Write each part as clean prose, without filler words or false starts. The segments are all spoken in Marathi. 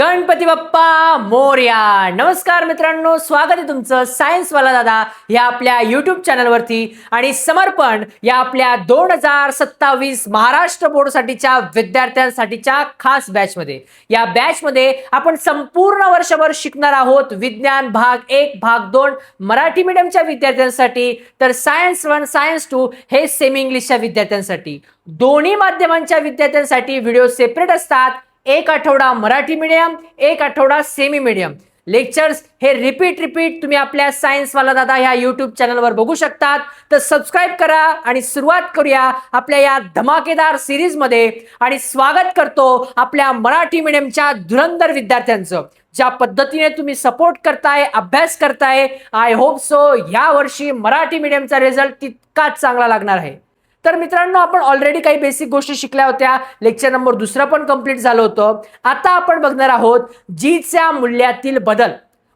गणपती बाप्पा मोरया. नमस्कार मित्रांनो, स्वागत आहे तुमचं सायन्स वाला दादा या आपल्या युट्यूब चॅनलवरती आणि समर्पण या आपल्या 2027 महाराष्ट्र बोर्डसाठीच्या विद्यार्थ्यांसाठीच्या खास बॅचमध्ये. या बॅचमध्ये आपण संपूर्ण वर्षभर शिकणार आहोत विज्ञान भाग 1 भाग 2 मराठी मीडियमच्या विद्यार्थ्यांसाठी, तर सायन्स 1 सायन्स 2 हे सेमी इंग्लिशच्या विद्यार्थ्यांसाठी. दोन्ही माध्यमांच्या विद्यार्थ्यांसाठी व्हिडिओ सेपरेट असतात. एक आठवडा मराठी मीडियम, एक आठवडा सेमी मीडियम. लेक्चर्स हे रिपीट तुम्ही आपल्या सायन्स वाला दादा ह्या युट्यूब चॅनलवर बघू शकतात. तर सबस्क्राईब करा आणि सुरुवात करूया आपल्या या धमाकेदार सिरीज मध्ये. आणि स्वागत करतो आपल्या मराठी मीडियमच्या धुरंधर विद्यार्थ्यांचं. ज्या पद्धतीने तुम्ही सपोर्ट करताय, अभ्यास करताय, आय होप सो या वर्षी मराठी मीडियमचा रिझल्ट तितकाच चांगला लागणार आहे. तर मित्रांनो, आपण ऑलरेडी काही बेसिक गोष्टी शिकल्या होत्या. लेक्चर नंबर 2 पण कंप्लीट झालं होतं. आता आपण बघणार आहोत जीच्या मूल्यातील बदल.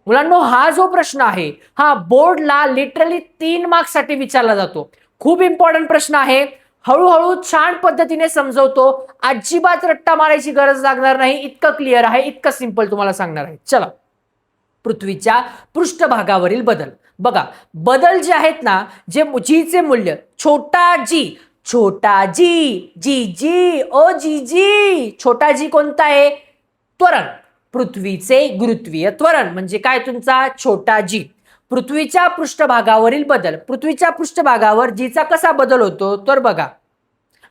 मुलांनो, हा जो प्रश्न आहे हा बोर्डला लिटरली 3 मार्क्स साठी विचारला जातो. खूप इम्पॉर्टंट प्रश्न आहे. हळूहळू छान पद्धतीने समजवतो. अजिबात रट्टा मारायची गरज लागणार नाही. इतकं क्लिअर आहे, इतकं सिंपल तुम्हाला सांगणार आहे. चला, पृथ्वीच्या पृष्ठभागावरील बदल बघा. बदल जे आहेत ना, जे जीचे मूल्य छोटा जी जी जी ओ जी जी, छोटा जी कोणता आहे? त्वरण. पृथ्वीचे गुरुत्वीय त्वरण म्हणजे काय? तुमचा छोटा जी. पृथ्वीच्या पृष्ठभागावरील बदल. पृथ्वीच्या पृष्ठभागावर जीचा कसा बदल होतो? तर बघा,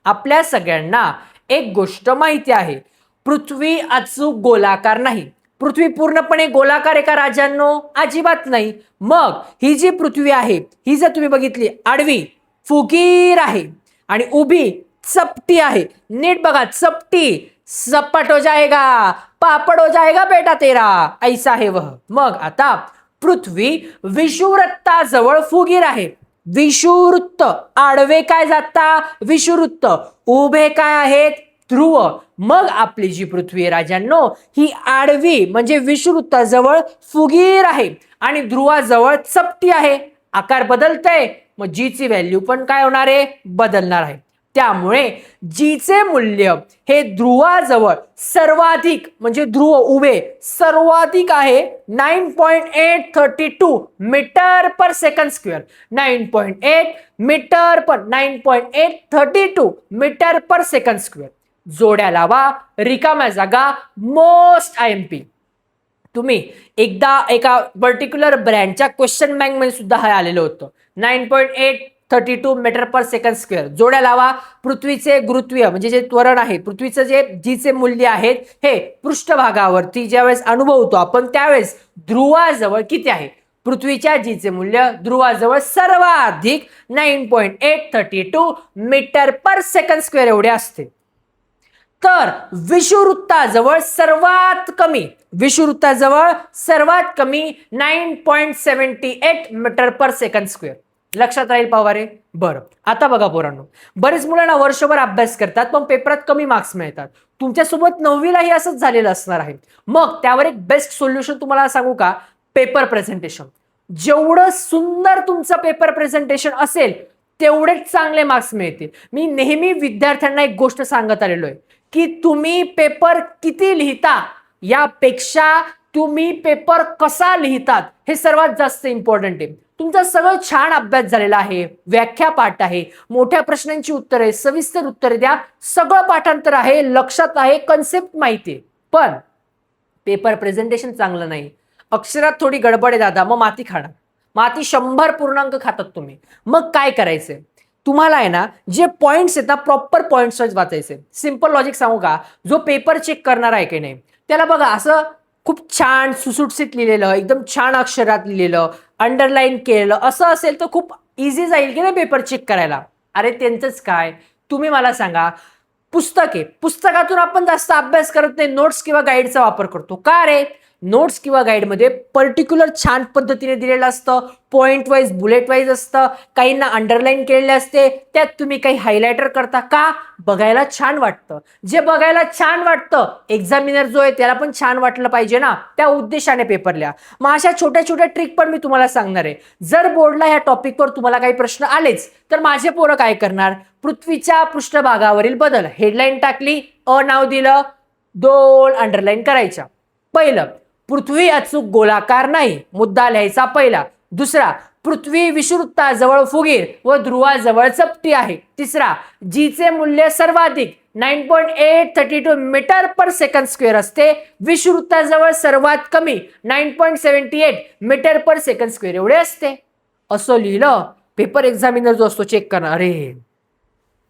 आपल्या सगळ्यांना एक गोष्ट माहिती आहे, पृथ्वी अचूक गोलाकार नाही. पृथ्वी पूर्णपणे गोलाकार आहे का राजांनो? अजिबात नाही. मग ही जी पृथ्वी आहे, ही जर तुम्ही बघितली, आडवी फुगीर आहे आणि उभी चपटी आहे. नीट बघा, चपटी. सपाट हो जाएगा, पापड हो जाएगा बेटा तेरा, ऐसा है वह. मग आता पृथ्वी विषुवृत्ताजवळ फुगीर आहे. विषुवृत्त आडवे काय जाता? विषुवृत्त. उभे काय आहेत? ध्रुव. मग आपली जी पृथ्वी आहे राजांनो, ही आडवी म्हणजे विषुवृत्ताजवळ फुगीर आहे आणि ध्रुवाजवळ चपटी आहे. आकार बदलतय, मग जीची व्हॅल्यू पण काय होणार आहे? बदलणार आहे. त्यामुळे जीचे मूल्य हे ध्रुवाजवळ सर्वाधिक म्हणजे ध्रुव उभे सर्वाधिक आहे 9.832 मीटर पर सेकंड स्क्वेअर. 9.832 मीटर पर सेकंड स्क्वेअर. जोड्या लावा, रिकाम्या जागा, मोस्ट IMP. तुम्ही एकदा एका पर्टिक्युलर ब्रँडच्या क्वेश्चन बँक मध्ये सुद्धा हे आलेलं होतं. 9.832 मीटर पर सेकंड स्क्वेअर. जोड्या लावा. पृथ्वीचे गुरुत्वीय म्हणजे जे त्वरण आहे, पृथ्वीचं जे जीचे मूल्य आहेत हे पृष्ठभागावरती ज्यावेळेस अनुभवतो आपण त्यावेळेस ध्रुवाजवळ किती आहे? पृथ्वीच्या जीचे मूल्य ध्रुवाजवळ सर्वाधिक 9.832 मीटर पर सेकंड स्क्वेअर एवढे असते. तर विषुवृत्ताजवळ सर्वात कमी 9.78 मीटर पर सेकंड स्क्वेअर. लक्षात राहील पवारे? बरं, आता बघा पोरांनो, बरेच मुलांना वर्षभर अभ्यास करतात पण पेपरात कमी मार्क्स मिळतात. तुमच्यासोबत 9वीलाही असंच झालेलं असणार आहे. मग त्यावर एक बेस्ट सोल्युशन तुम्हाला सांगू का? Paper presentation. जेवढं सुंदर तुमचं पेपर प्रेझेंटेशन असेल तेवढेच चांगले मार्क्स मिळतील. मी नेहमी विद्यार्थ्यांना एक गोष्ट सांगत आलेलो आहे की तुम्ही पेपर किती लिहिता यापेक्षा तुम्ही पेपर कसा लिहितात हे सर्वात जास्त इम्पॉर्टंट आहे. तुमचा सगळं छान अभ्यास झालेला आहे, व्याख्या पाठ आहे, मोठ्या प्रश्नांची उत्तरे, सविस्तर उत्तरे द्या, सगळं पाठांतर आहे, लक्षात आहे, कन्सेप्ट माहिती आहे, पण पेपर प्रेझेंटेशन चांगलं नाही, अक्षरात थोडी गडबड आहे दादा, मग माती खाणार. माती 100 पूर्णांक खातात तुम्ही. मग काय करायचंय? तुम्हाला आहे ना, जे पॉइंट्स आहेत ना, प्रॉपर पॉइंट्स वाचायचे. सिंपल लॉजिक सांगू का? जो पेपर चेक करणार आहे की नाही त्याला बघा, असं खूप छान सुटसुटीत लिहिलेलं, एकदम छान अक्षरात लिहिलेलं, अंडरलाईन केलेलं असं असेल तर खूप इझी जाईल की नाही पेपर चेक करायला. अरे त्यांचंच काय, तुम्ही मला सांगा, पुस्तकातून आपण जास्त अभ्यास करत नाही, नोट्स किंवा गाईडचा वापर करतो. का रे? नोट्स किंवा गाईडमध्ये पर्टिक्युलर छान पद्धतीने दिलेलं असतं, पॉइंट वाईज, बुलेट वाईज असतं, काहींना अंडरलाईन केलेले असते, त्यात तुम्ही काही हायलायटर करता का? बघायला छान वाटतं. जे बघायला छान वाटतं, एक्झामिनर जो आहे त्याला पण छान वाटलं पाहिजे ना, त्या उद्देशाने पेपर लिहा. मग अशा छोट्या छोट्या ट्रिक पण मी तुम्हाला सांगणार आहे. जर बोर्डला ह्या टॉपिकवर तुम्हाला काही प्रश्न आलेच तर माझे पोरं काय करणार? पृथ्वीच्या पृष्ठभागावरील बदल हेडलाईन टाकली, नाव दिलं, 2 अंडरलाईन करायच्या. पहिलं, पृथ्वी अचूक गोलाकार नाही, मुद्दा लिहायचा पहिला. दुसरा, पृथ्वी विषुवृत्ताजवळ फुगीर व ध्रुवाजवळ चपटी आहे. तिसरा, जीचे मूल्य सर्वाधिक 9.832 मीटर पर सेकंद स्क्वेअर असते, विषुवृत्ताजवळ सर्वात कमी 9.78 मीटर पर सेकंद स्क्वेअर एवढे असते. असं लिहिलं. पेपर एक्झामिनर जो असतो चेक करणार, अरे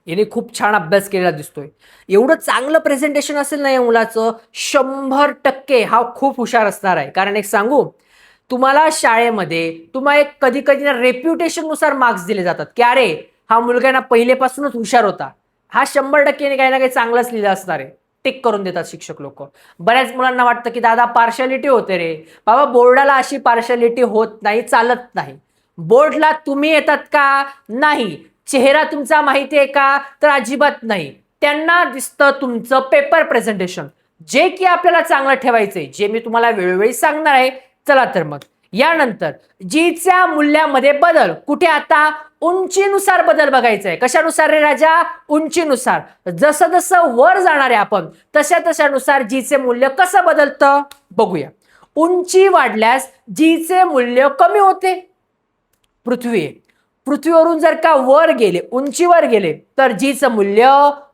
याने खूप छान अभ्यास केलेला दिसतोय, एवढं चांगलं प्रेझेंटेशन असेल ना या मुलाचं, 100% हा खूप हुशार असणार आहे. कारण एक सांगू तुम्हाला, शाळेमध्ये तुम्हाला एक कधी कधी ना रेप्युटेशन नुसार मार्क्स दिले जातात की अरे हा मुलगा ना पहिलेपासूनच हुशार होता, हा 100% काही ना काही चांगलंच लिहिलं असणार आहे, टिक करून देतात शिक्षक लोक. बऱ्याच मुलांना वाटतं की दादा पार्शालिटी होते रे. बाबा बोर्डाला अशी पार्शालिटी होत नाही, चालत नाही. बोर्डला तुम्ही येतात का? नाही. चेहरा तुमचा माहिती आहे का? तर अजिबात नाही. त्यांना दिसतं तुमचं पेपर प्रेझेंटेशन, जे की आपल्याला चांगलं ठेवायचंय, जे मी तुम्हाला वेळोवेळी सांगणार आहे. चला तर मग यानंतर जीच्या मूल्यामध्ये बदल कुठे? आता उंचीनुसार बदल बघायचा आहे. कशानुसार रे राजा? उंचीनुसार. जसं जसं वर जाणार आहे आपण तशा तशानुसार जीचे मूल्य कसं बदलतं बघूया. उंची वाढल्यास जीचे मूल्य कमी होते. पृथ्वीवरून जर का वर गेले, उंचीवर गेले, तर जीचं मूल्य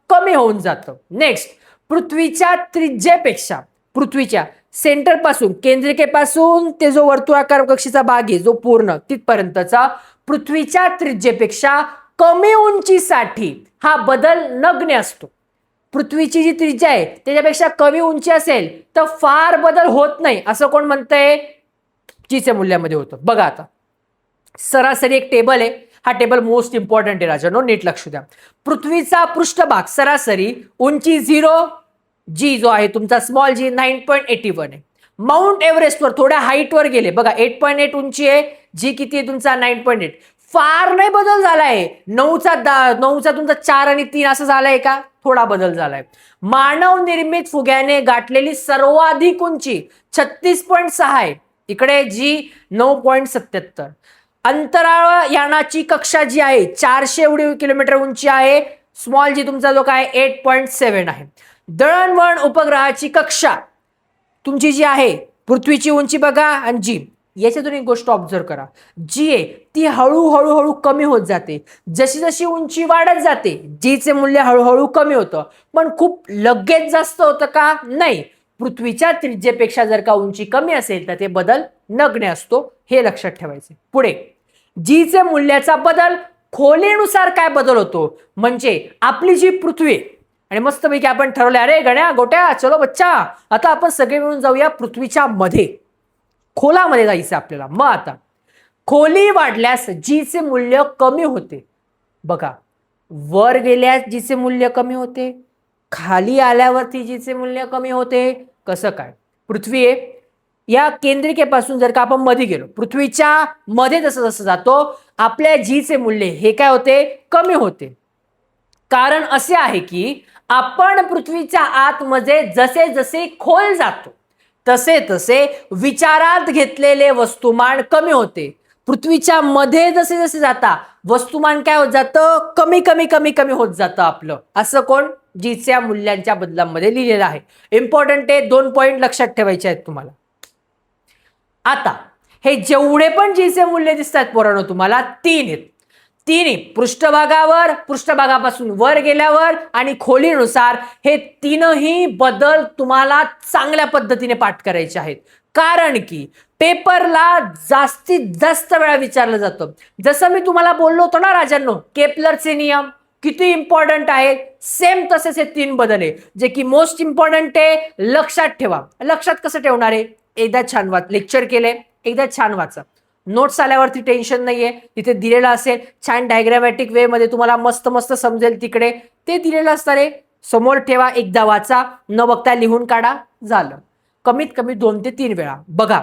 कमी होऊन जातं. नेक्स्ट, पृथ्वीच्या त्रिज्येपेक्षा, पृथ्वीच्या सेंटर पासून, केंद्रिकेपासून ते जो वर्तुळाकार कक्षेचा भाग आहे जो पूर्ण तिथपर्यंतचा, पृथ्वीच्या त्रिज्येपेक्षा कमी उंचीसाठी हा बदल नगण्य असतो. पृथ्वीची जी त्रिज्या आहे त्याच्यापेक्षा कमी उंची असेल तर फार बदल होत नाही, असं कोण म्हणतंय? जीच्या मूल्यामध्ये होतं. बघा आता सरासरी एक टेबल आहे, हा टेबल मोस्ट इम्पॉर्टंट आहे राजांनो, नीट लक्ष द्या. पृथ्वीचा पृष्ठभाग सरासरी उंची 0, जी जो आहे तुमचा स्मॉल जी 9.81 आहे. माउंट एव्हरेस्टवर थोड्या हाईटवर गेले, बघा 8.8 उंची आहे, जी किती आहे तुमचा 9.8. फार नाही बदल झालाय. 9चा तुमचा 4 आणि 3 असं झालाय का? थोडा बदल झालाय. मानव निर्मित फुग्याने गाठलेली सर्वाधिक उंची 36.6 आहे, इकडे जी 9.77. अंतराळ यानाची कक्षा जी आहे 400 एवढी किलोमीटर उंची आहे, स्मॉल जी तुमचा जो काय 8.7 आहे. दळणवळण उपग्रहाची कक्षा तुमची जी आहे, पृथ्वीची उंची बघा आणि जी, याच्यातून एक गोष्ट ऑब्झर्व करा, जी आहे ती हळूहळू कमी होत जाते. जशी जशी उंची वाढत जाते जीचे मूल्य हळूहळू कमी होतं. पण खूप लगेच जास्त होतं का? नाही. पृथ्वीच्या त्रिज्येपेक्षा जर का उंची कमी असेल तर ते बदल नगण्य असतो, हे लक्षात ठेवायचे. पुढे, जीचे मूल्याचा बदल खोलीनुसार काय बदल होतो? म्हणजे आपली जी पृथ्वी आणि मस्तपैकी आपण ठरवले, अरे गण्या गोट्या चलो बच्चा, आता आपण सगळे मिळून जाऊया पृथ्वीच्या मध्ये, खोलामध्ये जायचं आपल्याला. मग आता खोली वाढल्यास जीचे मूल्य कमी होते. बघा, वर गेल्यास जीचे मूल्य कमी होते, खाली आल्यावरती जीचे मूल्य कमी होते. कसं काय? पृथ्वी आहे, या केंद्रिकेपासून जर का आपण मध्ये गेलो, पृथ्वीच्या मध्ये जसं जसं जातो आपल्या जीचे मूल्य हे काय होते? कमी होते. कारण असे आहे की आपण पृथ्वीच्या आतमध्ये जसे जसे खोल जातो तसे तसे विचारात घेतलेले वस्तुमान कमी होते. पृथ्वीच्या मध्ये जसे जसे जाता वस्तुमान काय होत जातं? कमी कमी कमी कमी होत जातं आपलं. असं कोण? जीच्या मूल्यांच्या बदलांमध्ये लिहिलेलं आहे. इम्पॉर्टंट आहे, 2 पॉइंट लक्षात ठेवायचे आहेत तुम्हाला. आता हे जेवढे पण जीचे मूल्य दिसतात पोरांनो तुम्हाला, 3 आहेत. तिन्ही पृष्ठभागापासून वर गेल्यावर आणि खोलीनुसार, हे तीनही बदल तुम्हाला चांगल्या पद्धतीने पाठ करायचे आहेत. कारण की पेपरला जास्तीत जास्त वेळा विचारलं जातं. जसं मी तुम्हाला बोललो होतो ना राजांनो, केपलरचे नियम किती इम्पॉर्टंट आहे, सेम तसेच हे 3 बदल आहे जे की मोस्ट इम्पॉर्टंट आहे. लक्षात ठेवा. लक्षात कसं ठेवणार आहे? एकदा छान लेक्चर केले, एकदा छान वाचा. नोट्स आल्यावरती टेन्शन नाहीये, तिथे दिलेलं असेल छान डायग्रामॅटिक वे मध्ये, तुम्हाला मस्त मस्त समजेल. तिकडे ते दिलेलं असणार आहे, समोर ठेवा, एकदा वाचा, न बघता लिहून काढा, झालं. कमीत कमी 2 ते 3 वेळा बघा.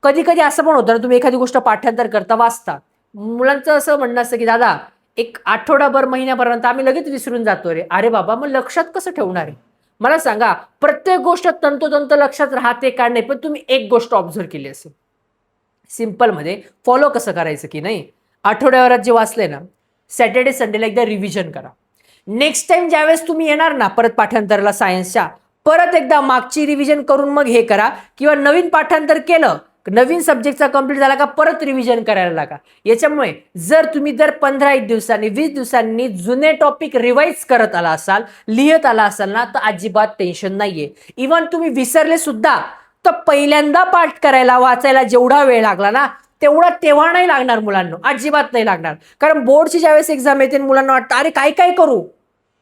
कधी कधी असं पण होतं ना, तुम्ही एखादी गोष्ट पाठांतर करता, वाचता, मुलांचं असं म्हणणं असतं की दादा एक आठवडाभर महिन्यापर्यंत आम्ही लगेच विसरून जातो रे. अरे बाबा, मग लक्षात कसं ठेवणार आहे? मला सांगा, प्रत्येक गोष्ट तंतोतंत लक्षात राहते का नाही? पण तुम्ही एक गोष्ट ऑब्झर्व केली असेल, सिंपल मध्ये फॉलो कसं करायचं की नाही, आठवड्याभरात जे वाचले ना, सॅटर्डे संडेला एकदा रिव्हिजन करा. नेक्स्ट टाइम ज्यावेळेस तुम्ही येणार ना परत पाठांतराला सायन्सच्या, परत एकदा मागची रिव्हिजन करून मग हे करा, किंवा नवीन पाठांतर केलं, नवीन सब्जेक्टचा कंप्लीट झाला का परत रिव्हिजन करायला लागा. याच्यामुळे जर तुम्ही दर 15 दिवसांनी 20 दिवसांनी जुने टॉपिक रिवाइज करत आला असाल, लिहित आला असाल ना, तर अजिबात टेन्शन नाहीये. इव्हन तुम्ही विसरले सुद्धा तर पहिल्यांदा पाठ करायला वाचायला जेवढा वेळ लागला ना तेव्हा नाही लागणार मुलांना, अजिबात नाही लागणार. कारण बोर्डची ज्यावेळेस एक्झाम येते मुलांना वाटतं अरे काय काय करू,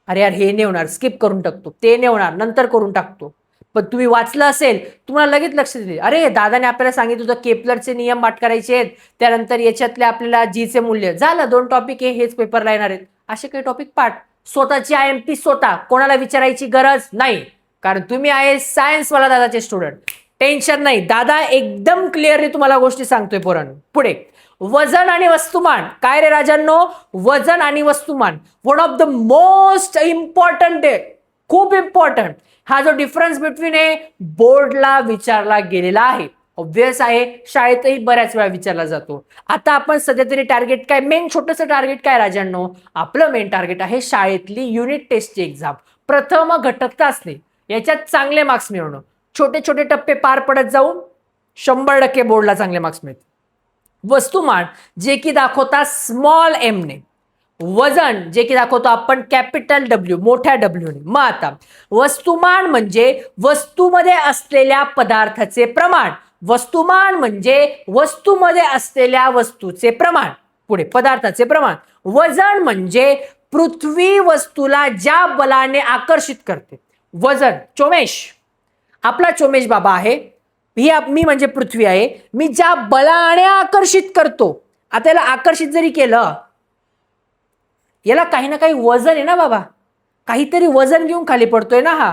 अरे यार हे नाही होणार, स्किप करून टाकतो, ते नाही होणार, नंतर करून टाकतो. पण तुम्ही वाचलं असेल तुम्हाला लगेच लक्ष देईल, अरे दादाने आपल्याला सांगितलं होतं केपलरचे नियम पाठ करायचे आहेत, त्यानंतर याच्यातले आपल्याला जीचे मूल्य, झालं 2 टॉपिक हेच पेपरला येणार आहेत. असे काही टॉपिक पाठ, स्वतःची IMP स्वतः, कोणाला विचारायची गरज नाही. कारण तुम्ही आहे सायन्सवाला दादाचे स्टुडंट, टेन्शन नाही. दादा एकदम क्लिअरली तुम्हाला गोष्टी सांगतोय पोरांनो. पुढे वजन आणि वस्तुमान. काय रे राजांनो, वजन आणि वस्तुमान one of the most important आहे, खूप इम्पॉर्टंट. हा जो डिफरन्स बिटवीन आहे बोर्डला विचारला गेलेला आहे, ऑब्वियस आहे, शाळेतही बऱ्याच वेळा विचारला जातो. आता आपण सध्या तरी टार्गेट काय, मेन छोटंसं टार्गेट काय राजांनो, आपलं मेन टार्गेट आहे शाळेतली युनिट टेस्टची एक्झाम, प्रथम घटक चाचणी, याच्यात चांगले मार्क्स मिळवणं. छोटे छोटे टप्पे पार पडत जाऊन 100% बोर्डला चांगले मार्क्स मिळतील. वस्तुमान जे की दाखवता स्मॉल एम ने, वजन जे की दाखवतो आपण कॅपिटल W, मोठ्या W ने. मग आता वस्तुमान म्हणजे वस्तूमध्ये असलेल्या पदार्थाचे प्रमाण, वस्तुमान म्हणजे वस्तूमध्ये असलेल्या वस्तूचे प्रमाण, पुढे पदार्थाचे प्रमाण. वजन म्हणजे पृथ्वी वस्तूला ज्या बलाने आकर्षित करते. वजन, चोमेश, आपला चोमेश बाबा आहे, मी म्हणजे पृथ्वी आहे, मी ज्या बलाने आकर्षित करतो. आता याला आकर्षित जरी केलं, याला काही ना काही वजन आहे ना बाबा, काहीतरी वजन घेऊन खाली पडतोय ना हा,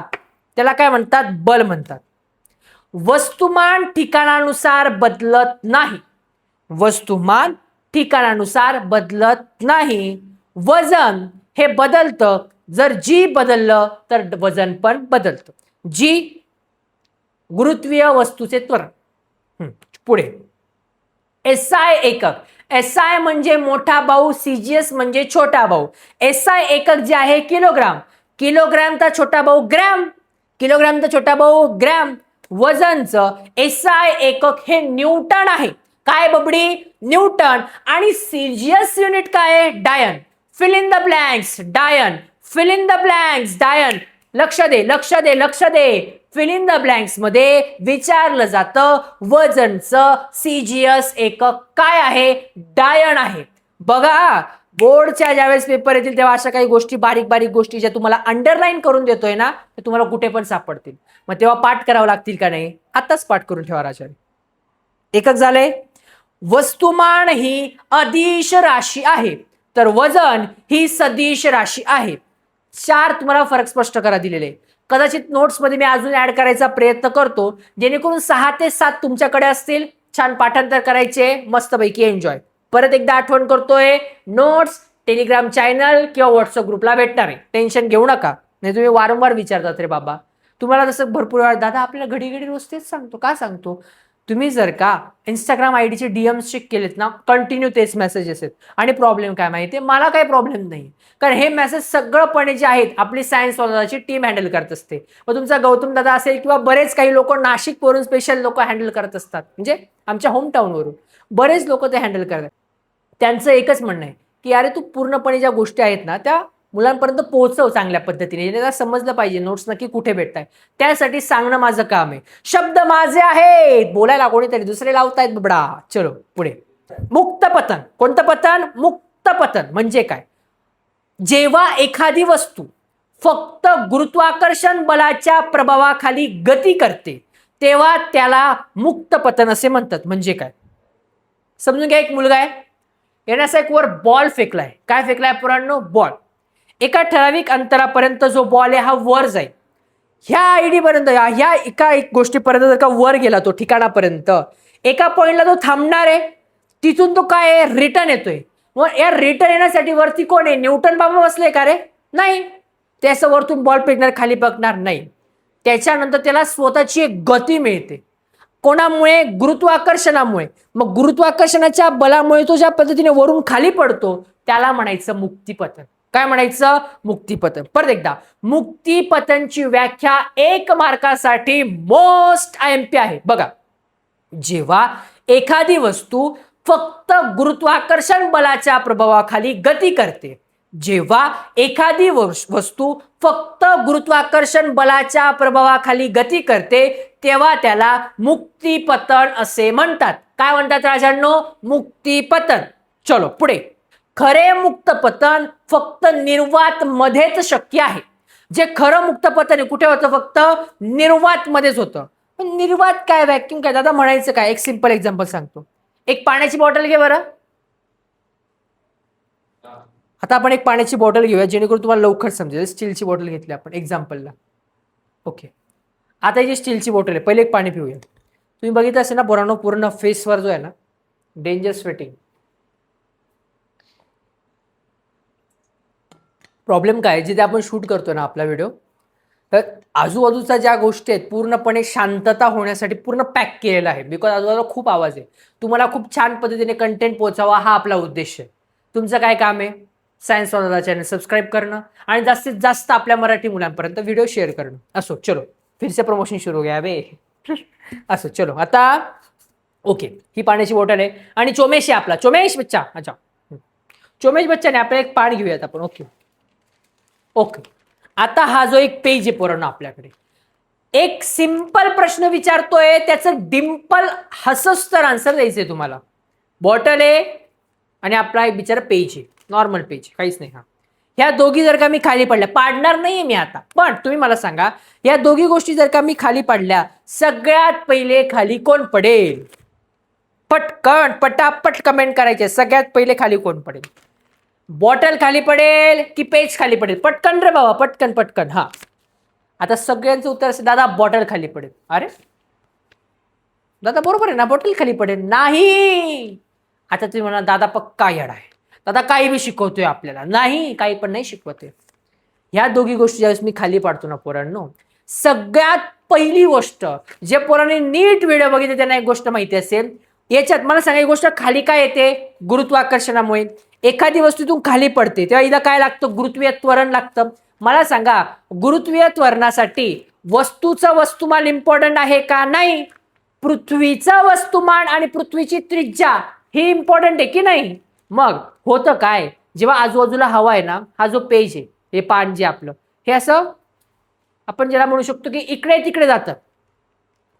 त्याला काय म्हणतात, बल म्हणतात. वस्तुमान ठिकाणानुसार बदलत नाही, वस्तुमान ठिकाणानुसार बदलत नाही. वजन हे बदलतं, जर जी बदललं तर वजन पण बदलतं. जी गुरुत्वीय वस्तूचे त्वरण. पुढे SI एकक. SI म्हणजे मोठा भाऊ, CGS म्हणजे छोटा भाऊ. SI एकक जे आहे किलोग्राम, किलोग्रामचा छोटा भाऊ ग्रॅम, किलोग्रामचा छोटा भाऊ ग्रॅम. वजनचं SI एकक हे न्यूटन आहे. काय बबडी, न्यूटन. आणि CGS युनिट काय आहे, डायन. फिल इन द ब्लँक्स, डायन. फिल इन द ब्लँक्स, डायन. लक्ष दे, लक्ष दे, लक्ष दे. फिल इन द ब्लँक्स मध्ये विचारलं जातं वजनचं CGS एकक काय आहे, डायन आहे. बघा बोर्डच्या ज्यावेळेस पेपर येतील तेव्हा अशा काही गोष्टी, बारीक बारीक गोष्टी ज्या तुम्हाला अंडरलाईन करून देतोय ना, ते तुम्हाला कुठे पण सापडतील. मग तेव्हा पाठ करावं लागतील का नाही, आताच पाठ करून ठेवा राजाने. एकक झाले. वस्तुमान ही अदिश राशी आहे, तर वजन ही सदिश राशी आहे. 4 तुम्हाला फरक स्पष्ट करा दिलेले. कदाचित नोट्समध्ये मी अजून ऍड करायचा प्रयत्न करतो, जेणेकरून 6 ते 7 तुमच्याकडे असतील. छान पाठांतर करायचे, मस्तपैकी एन्जॉय. परत एकदा आठवण करतोय, नोट्स टेलिग्राम चॅनल किंवा व्हॉट्सअप ग्रुपला भेटणार आहे, टेन्शन घेऊ नका. नाही तुम्ही वारंवार विचारतात रे बाबा, तुम्हाला जसं भरपूर वेळा दादा आपल्याला घडी घडी रोज तेच सांगतो, का सांगतो. तुम्ही जर का इंस्टाग्राम आयडीचे DMs चेक केलेत ना, कंटिन्यू तेच मेसेजेस आहेत. आणि प्रॉब्लेम काय माहितीये, मला काही प्रॉब्लेम नाही, कारण हे मेसेज सगळंपणे जे आहेत आपली सायन्स वालाची टीम हँडल करत असते. मग तुमचा गौतम दादा असेल किंवा बरेच काही लोक नाशिकवरून स्पेशल लोक हँडल करत असतात, म्हणजे आमच्या होम टाउनवरून बरेच लोक ते हँडल करतात. त्यांचं एकच म्हणणं आहे की अरे तू पूर्णपणे ज्या गोष्टी आहेत ना त्या मुलांपर्यंत पोहोचव चांगल्या पद्धतीने, त्यांना समजलं पाहिजे नोट्स नक्की कुठे भेटताय. त्यासाठी सांगणं माझं काम आहे. शब्द माझे आहेत, बोलायला कोणीतरी दुसरे लावतायत बबडा. चलो पुढे. मुक्त पतन. कोणतं पतन, मुक्त पतन म्हणजे काय, जेव्हा एखादी वस्तू फक्त गुरुत्वाकर्षण बलाच्या प्रभावाखाली गती करते तेव्हा त्याला मुक्त पतन असे म्हणतात. म्हणजे काय समजून घ्या. एक मुलगा आहे, येण्याचा एक वर बॉल फेकलाय. काय फेकलाय पोरांनो, बॉल. एका ठराविक अंतरापर्यंत जो बॉल आहे हा वर जाईल. ह्या आयडी पर्यंत, ह्या एका एक गोष्टीपर्यंत जर का वर गेला तो ठिकाणापर्यंत, एका पॉइंटला तो थांबणार आहे, तिथून तो काय आहे रिटर्न येतोय. मग या रिटर्न येण्यासाठी वरती कोण आहे, न्यूटन बाबा बसले का रे, नाही. त्याचं वरतून बॉल फेकणार, खाली बघणार नाही. त्याच्यानंतर त्याला स्वतःची एक गती मिळते. कोणामुळे, गुरुत्वाकर्षणामुळे. मग गुरुत्वाकर्षणाच्या बलामुळे तो ज्या पद्धतीने वरून खाली पडतो त्याला म्हणायचं मुक्तिपतन. काय म्हणायचं? मुक्तिपतन. परत एकदा, मुक्तिपतनची व्याख्या 1 मार्कासाठी मोस्ट IMP आहे. बघा, जेव्हा एखादी वस्तू फक्त गुरुत्वाकर्षण बलाच्या प्रभावाखाली गती करते, जेव्हा एखादी वस्तू फक्त गुरुत्वाकर्षण बलाच्या प्रभावाखाली गती करते, तेव्हा त्याला मुक्तिपतन असे म्हणतात. काय म्हणतात राजांनो? मुक्तिपतन. चलो पुढे. खरे मुक्तपतन फक्त निर्वात मध्येच शक्य आहे. जे खरं मुक्तपतन कुठे होतं? फक्त निर्वात मध्येच होतं. पण निर्वात काय, व्हॅक्यूम काय? दादा म्हणायचं काय? एक सिंपल एक्झाम्पल सांगतो. एक पाण्याची बॉटल घे बरं. आता आपण एक पाण्याची बॉटल घेऊया जेणेकरून तुम्हाला लवकर समजेल. स्टीलची बॉटल घेतली आपण एक्झाम्पलला. ओके, आता ही जी स्टीलची बॉटल आहे, पहिले एक पाणी पिऊया. तुम्ही बघितलं असेल ना पोरांनो, पूर्ण फेसवर जो आहे ना डेंजर स्वेटिंग. प्रॉब्लेम काय, जिथे आपण शूट करतो ना आपला व्हिडिओ, तर आजूबाजूच्या ज्या गोष्टी आहेत पूर्णपणे शांतता होण्यासाठी पूर्ण पॅक केलेला आहे. बिकॉज आजूबाजूला खूप आवाज आहे. तुम्हाला खूप छान पद्धतीने कंटेंट पोहोचावा हा आपला उद्देश आहे. तुमचं काय काम आहे? सायन्स वाला चॅनल सबस्क्राईब करणं आणि जास्तीत जास्त आपल्या मराठी मुलांपर्यंत व्हिडिओ शेअर करणं. असो, चलो फिर से प्रमोशन सुरू हो गया बे. असो, चलो आता ओके, ही पाण्याची बॉटल आहे आणि चोमेश आहे आपला. चोमेश बच्चा, अच्छा चोमेश बच्चाने आपल्याला एक पाणी घेऊयात आपण. ओके ओके, आता हा जो एक पेज आहे पोरांनो आपल्याकडे, एक सिंपल प्रश्न विचारतोय, त्याचं डिम्पल हसस तर आन्सर द्यायचंय तुम्हाला. बॉटल आहे आणि आपला एक बिचारा पेज आहे, नॉर्मल पेज, काहीच नाही. हा, ह्या दोघी जर का मी खाली पडल्या, पाडणार नाहीये मी आता, पण तुम्ही मला सांगा, या दोघी गोष्टी जर का मी खाली पाडल्या, सगळ्यात पहिले खाली कोण पडेल? पटकन पटापट कमेंट करायचे. सगळ्यात पहिले खाली कोण पडेल? बॉटल खाली पडेल की पेज खाली पडेल? पटकन रे बाबा, पटकन पटकन. हा, आता सगळ्यांचं उत्तर असेल दादा बॉटल खाली पडेल. अरे दादा बरोबर आहे ना, बॉटल खाली पडेल. नाही, आता तुम्ही म्हणा दादा पक्का येडा आहे, दादा काही बी शिकवतोय आपल्याला. नाही, काही पण नाही शिकवते. ह्या दोघी गोष्टी ज्यावेळेस मी खाली पाडतो ना पोरांनो, सगळ्यात पहिली गोष्ट, जे पोरांनी नीट व्हिडिओ बघितले त्यांना एक गोष्ट माहिती असेल. याच्यात मला सांगा, एक गोष्ट खाली काय येते? गुरुत्वाकर्षणामुळे. एखादी वस्तूतून खाली पडते तेव्हा इथं काय लागतं? गुरुत्वीय त्वरण लागतं. मला सांगा, गुरुत्वीय त्वरणासाठी वस्तूचं वस्तुमान इम्पॉर्टंट आहे का? नाही. पृथ्वीचं वस्तुमान आणि पृथ्वीची त्रिज्या हे इम्पॉर्टंट आहे की नाही? मग होतं काय, जेव्हा आजूबाजूला हवा आहे ना, हा जो पेज आहे, हे पान जे आपलं, हे असं आपण ज्याला म्हणू शकतो की इकडे तिकडे जातं.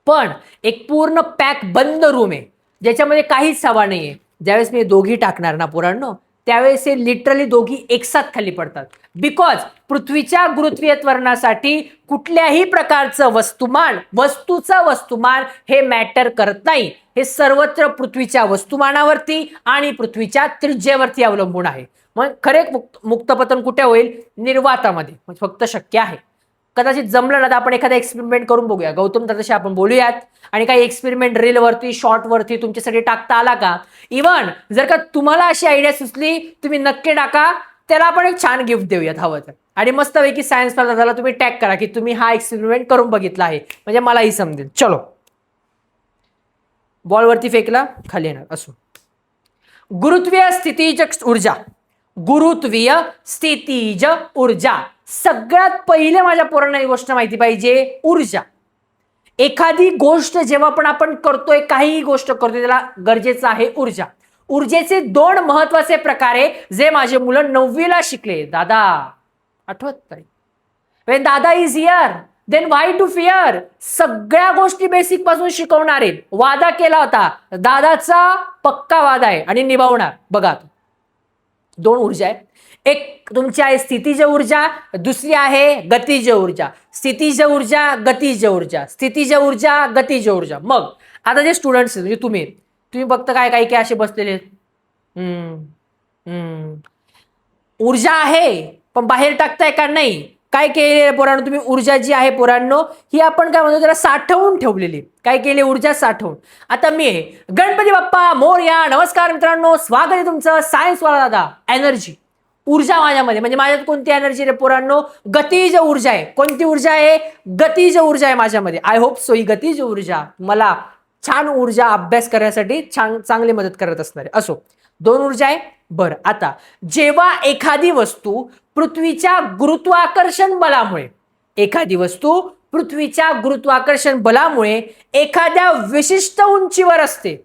पण एक पूर्ण पॅक बंद रूम आहे ज्याच्यामध्ये काहीच हवा नाहीये. ज्यावेळेस मी दोघी टाकणार ना पोरांनो, त्यावेळेस हे लिटरली दोघी एकसाथ खाली पडतात. बिकॉज पृथ्वीच्या गुरुत्वीय त्वरणासाठी कुठल्याही प्रकारचं वस्तुमान, वस्तूचं वस्तुमान हे मॅटर करत नाही. हे सर्वत्र पृथ्वीच्या वस्तुमानावरती आणि पृथ्वीच्या त्रिज्येवरती अवलंबून आहे. मग खरे मुक्तपतन कुठे होईल? निर्वातामध्ये. फक्त शक्य आहे. कदाचित जमलं ना तर आपण एखादा एक्सपेरिमेंट करून बघूया. गौतम दादाशी आपण बोलूयात आणि काही एक्सपेरिमेंट रीलवरती, शॉर्टवरती तुमच्यासाठी टाकता आला का? इव्हन जर का तुम्हाला अशी आयडिया सुचली, तुम्ही नक्की टाका. त्याला आपण एक छान गिफ्ट देऊयात हवं तर. आणि मस्तपैकी सायन्स दादाला तुम्ही टॅग करा की तुम्ही हा एक्सपेरिमेंट करून बघितला आहे, म्हणजे मलाही समजेल. चलो, बॉलवरती फेकला, खाली येणार. असो, गुरुत्वीय स्थितीज ऊर्जा. गुरुत्वीय स्थितीज ऊर्जा. सगळ्यात पहिले माझ्या पोरांना ही गोष्ट माहिती पाहिजे, ऊर्जा. एखादी गोष्ट जेव्हा पण आपण करतोय, काही गोष्ट करतोय, त्याला गरजेचं आहे ऊर्जा. ऊर्जेचे 2 महत्वाचे प्रकार आहे जे माझे मुलं 9वीला शिकले. दादा आठवत नाही? When दादा is here then why to fear. सगळ्या गोष्टी बेसिक पासून शिकवणार आहेत. वादा केला होता, दादाचा पक्का वादा आहे आणि निभावणार. बघा, 2 ऊर्जा आहेत. एक तुमची आहे स्थितीज ऊर्जा, दुसरी आहे गतिज ऊर्जा. स्थितीज ऊर्जा, गतिज ऊर्जा, स्थितीज ऊर्जा, गतिज ऊर्जा. मग आता जे स्टुडंट्स म्हणजे तुम्ही बघता काय काही असे बसलेले ऊर्जा आहे पण बाहेर टाकताय का? नाही. काय केले पोरांनो तुम्ही? ऊर्जा जी आहे पोरांनो, ही आपण काय म्हणतो त्याला साठवून ठेवलेली. काय केली? ऊर्जा साठवून. आता मी गणपती बाप्पा मोरया. नमस्कार मित्रांनो, स्वागत आहे तुमचं सायन्स वाला दादा. एनर्जी, ऊर्जा माझ्यामध्ये, म्हणजे माझ्यात कोणती एनर्जी रे पोरांनो? गतिज ऊर्जा आहे. कोणती ऊर्जा आहे? गतिज ऊर्जा आहे माझ्यामध्ये. आय होप सो ही गतिज ऊर्जा मला छान ऊर्जा अभ्यास करण्यासाठी चांगली मदत करत असणार आहे. असो, 2 ऊर्जा आहे. बरं, आता जेव्हा एखादी वस्तू पृथ्वीच्या गुरुत्वाकर्षण बलामुळे एखादी वस्तू पृथ्वीच्या गुरुत्वाकर्षण बलामुळे एखाद्या विशिष्ट उंचीवर असते,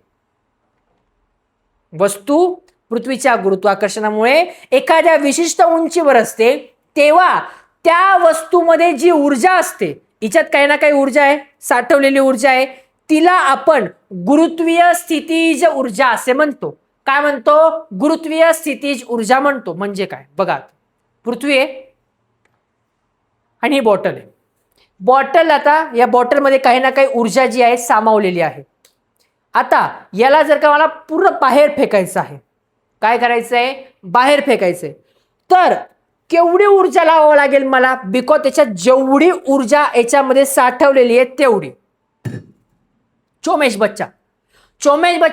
वस्तू पृथ्वीच्या गुरुत्वाकर्षणामुळे एखाद्या विशिष्ट उंचीवर असते, तेव्हा त्या वस्तूमध्ये जी ऊर्जा असते, हिच्यात काही ना काही ऊर्जा आहे, साठवलेली ऊर्जा आहे, तिला आपण गुरुत्वीय स्थितीज ऊर्जा असे म्हणतो. काय म्हणतो? गुरुत्वीय स्थितीज ऊर्जा म्हणतो. म्हणजे काय बघा, पृथ्वी आहे आणि ही बॉटल आहे. बॉटल, आता या बॉटलमध्ये काही ना काही ऊर्जा जी आहे सामावलेली आहे. आता याला जर का मला पूर्ण बाहेर फेकायचं आहे, काय करायचं आहे? बाहेर फेकायचंय, तर केवढी ऊर्जा लावावं लागेल मला? बिकॉज त्याच्यात जेवढी ऊर्जा याच्यामध्ये साठवलेली आहे तेवढी. चोमेश बच्चा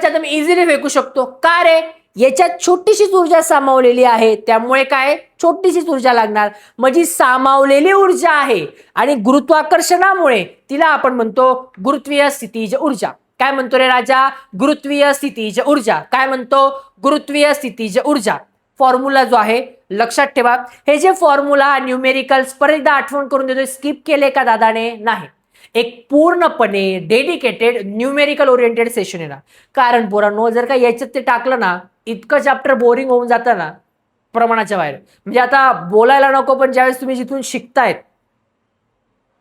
तुम्ही इझिली फेकू शकतो. का रे? याच्यात छोटीशीच ऊर्जा सामावलेली आहे, त्यामुळे काय? छोटीशीच ऊर्जा लागणार. म्हणजे सामावलेली ऊर्जा आहे आणि गुरुत्वाकर्षणामुळे तिला आपण म्हणतो गुरुत्वीय स्थितीज ऊर्जा. काय म्हणतो रे राजा? गुरुत्वीय स्थितीज ऊर्जा. काय म्हणतो? गुरुत्वीय स्थितीज ऊर्जा. फॉर्म्युला जो आहे लक्षात ठेवा. हे जे फॉर्म्युला न्यूमेरिकल्स परत एकदा आठवण करून देतोय, स्किप केले का दादाने? नाही. एक पूर्णपणे डेडिकेटेड न्यूमेरिकल ओरिएंटेड सेशन आहे ना. कारण पोरांनो, जर का याच्यात ते टाकलं ना, इतकं चॅप्टर बोरिंग होऊन जातं ना, प्रमाणाच्या बाहेर. म्हणजे आता बोलायला नको, पण ज्यावेळेस तुम्ही जिथून शिकतायत,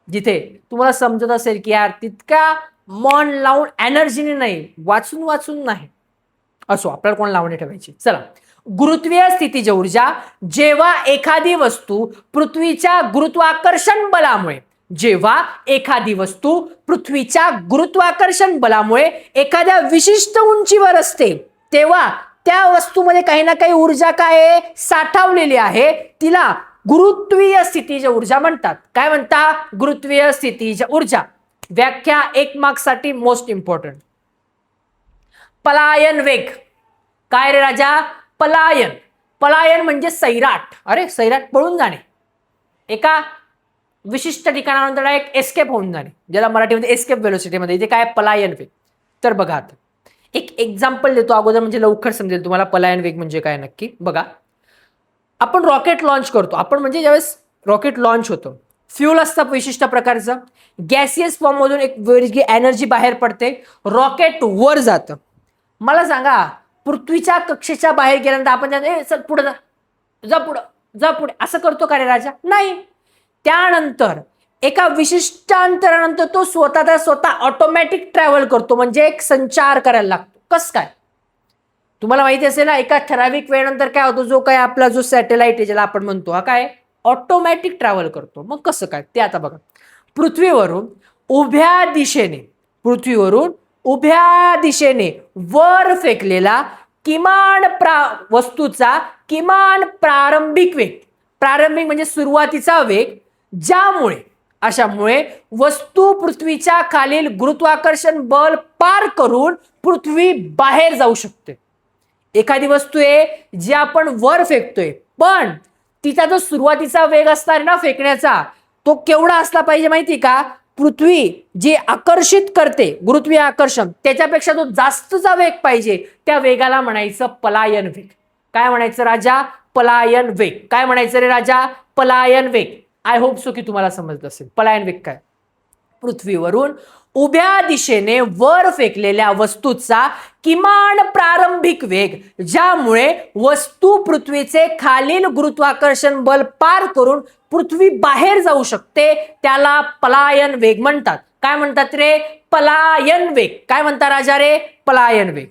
जिथे तुम्हाला समजत असेल की यार तितका मन लावून एनर्जीने नाही, वाचून वाचून नाही, असो आपल्याला कोण लावणे ठेवायची. चला, गुरुत्वीय स्थितीज ऊर्जा. जेव्हा एखादी वस्तू पृथ्वीच्या गुरुत्वाकर्षण बलामुळे एखाद्या विशिष्ट उंचीवर असते, तेव्हा त्या वस्तूमध्ये काही ना काही ऊर्जा काय आहे? साठवलेली आहे. तिला गुरुत्वीय स्थितीज ऊर्जा म्हणतात. काय म्हणता? गुरुत्वीय स्थितीज ऊर्जा. व्याख्या 1 मार्क्स साठी मोस्ट इम्पॉर्टंट. पलायन वेग. काय रे राजा? पलायन. पलायन म्हणजे सैराट. अरे सैराट, पळून जाणे, एका विशिष्ट ठिकाणानंतर एक एस्केप होऊन जाणे, ज्याला मराठीमध्ये एस्केप वेलोसिटीमध्ये. इथे काय? पलायन वेग. तर बघा, आता एक एक्झाम्पल देतो अगोदर, म्हणजे लवकर समजेल तुम्हाला पलायन वेग म्हणजे काय नक्की. बघा, आपण रॉकेट लॉन्च करतो. आपण म्हणजे ज्यावेळेस रॉकेट लॉन्च होतं, फ्यूल असतं विशिष्ट प्रकारचं, गॅसियस फॉर्म मधून एक वेगळी एनर्जी बाहेर पडते, रॉकेट वर जातं. मला सांगा, पृथ्वीच्या कक्षेच्या बाहेर गेल्यानंतर आपण चल पुढे जा पुढे असं करतो का रे राजा? नाही. त्यानंतर एका विशिष्ट अंतरानंतर तो स्वतः ऑटोमॅटिक ट्रॅव्हल करतो, म्हणजे एक संचार करायला लागतो. कसं काय? तुम्हाला माहिती असेल ना, एका ठराविक वेळेनंतर काय होतो, जो काय आपला जो सॅटेलाइट आहे ज्याला आपण म्हणतो, हा काय? ऑटोमॅटिक ट्रॅव्हल करतो. मग कसं काय ते आता बघा. पृथ्वीवरून उभ्या दिशेने वर फेकलेला वस्तूचा किमान प्रारंभिक म्हणजे सुरुवातीचा वेग, अशामुळे वस्तू पृथ्वीच्या खालील गुरुत्वाकर्षण बल पार करून पृथ्वी बाहेर जाऊ शकते. एखादी वस्तू आहे जी आपण वर फेकतोय, पण तिचा जो सुरुवातीचा वेग असणार ना फेकण्याचा, तो केवढा असला पाहिजे माहिती का? पृथ्वी जे आकर्षित करते, गुरुत्वीय आकर्षण, त्याच्यापेक्षा जो जास्तचा वेग पाहिजे, त्या वेगाला म्हणायचं पलायन वेग. काय म्हणायचं राजा? पलायन वेग. काय म्हणायचं रे राजा? पलायन वेग. आय होप सो की तुम्हाला समजलं असेल पलायन वेग काय. पृथ्वीवरून उभ्या दिशेने वर फेकलेल्या वस्तूचा किमान प्रारंभिक वेग, ज्यामुळे वस्तू पृथ्वीचे खालील गुरुत्वाकर्षण बल पार करून पृथ्वी बाहेर जाऊ शकते, त्याला पलायन वेग म्हणतात. काय म्हणतात रे? पलायन वेग. काय म्हणता राजा रे? पलायन वेग.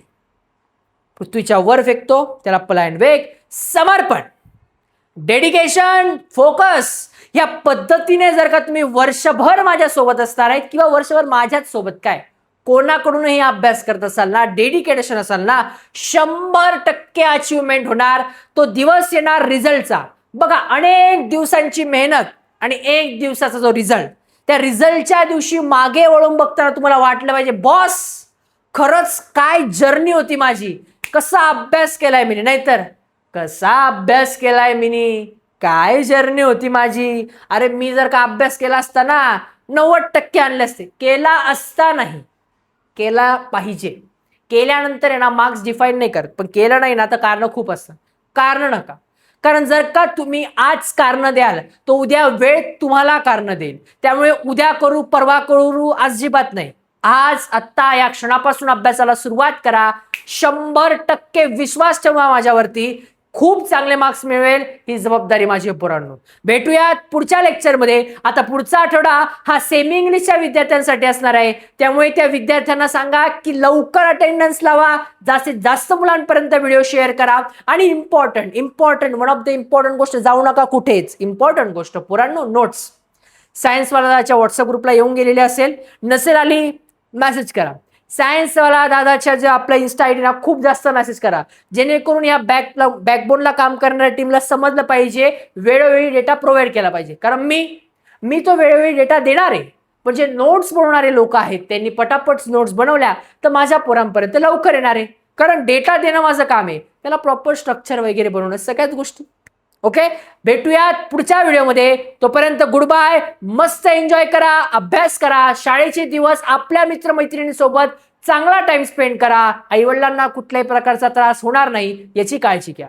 पृथ्वीच्या वर फेकतो त्याला पलायन वेग. समर्पण, डेडिकेशन, फोकस, या पद्धतीने जर का तुम्ही वर्षभर माझ्या सोबत असणार आहेत किंवा वर्षभर माझ्याच सोबत काय कोणाकडूनही अभ्यास करत असाल ना, डेडिकेशन असाल ना, 100% अचीवमेंट होणार. तो दिवस येणार रिझल्टचा. बघा, अनेक दिवसांची मेहनत आणि 1 दिवसाचा जो रिझल्ट, त्या रिझल्टच्या दिवशी मागे वळून बघताना तुम्हाला वाटलं पाहिजे, बॉस खरंच काय जर्नी होती माझी, कसा अभ्यास केलाय मी, नाहीतर कसा अभ्यास केलाय मी, काय जर्नी होती माझी. अरे मी जर का अभ्यास केला असता ना 90% आणले असते. केला असता नाही, केला पाहिजे. केल्यानंतर आहे ना मार्क्स डिफाईन नाही करत, पण केलं नाही ना तर कारण खूप असतं. कारण नका. कारण जर का तुम्ही आज कारण द्याल तो उद्या वेळ तुम्हाला कारण देईल. त्यामुळे उद्या करू परवा करू अजिबात नाही. आज आत्ता या क्षणापासून अभ्यासाला सुरुवात करा. 100% विश्वास ठेवा माझ्यावरती. खूप चांगले मार्क्स मिळवेल ही जबाबदारी माझी पोरांनो. भेटूयात पुढच्या लेक्चरमध्ये. आता पुढचा आठवडा हा सेमी इंग्लिशच्या विद्यार्थ्यांसाठी असणार आहे. त्यामुळे त्या विद्यार्थ्यांना सांगा की लवकर अटेंडन्स लावा, जास्तीत जास्त मुलांपर्यंत व्हिडिओ शेअर करा. आणि important one of the important गोष्ट, जाऊ नका कुठेच, इम्पॉर्टंट गोष्ट पोरांनो, नोट्स सायन्सवालाच्या व्हॉट्सअप ग्रुपला येऊन गेलेली असेल, नसेल आली मेसेज करा. सायन्सवाला दादाच्या जे आपल्या इन्स्टा आयडी ना खूप जास्त मेसेज करा, जेणेकरून या बॅकबोनला काम करणाऱ्या टीमला समजलं पाहिजे, वेळोवेळी डेटा प्रोव्हाइड केला पाहिजे. कारण मी तो वेळोवेळी डेटा देणार आहे, पण जे नोट्स बनवणारे लोक आहेत त्यांनी पटापट नोट्स बनवल्या तर माझ्या पोरांपर्यंत लवकर येणार आहे. कारण डेटा देणं माझं काम आहे, त्याला प्रॉपर स्ट्रक्चर वगैरे बनवणं, सगळ्याच गोष्टी. ओके, भेटूयात पुढच्या व्हिडिओमध्ये. तोपर्यंत गुड बाय. मस्त एन्जॉय करा, अभ्यास करा, शाळेचे दिवस आपल्या मित्रमैत्रिणींसोबत चांगला टाइम स्पेंड करा. आईवडिलांना कुठल्याही प्रकारचा त्रास होणार नाही याची काळजी घ्या.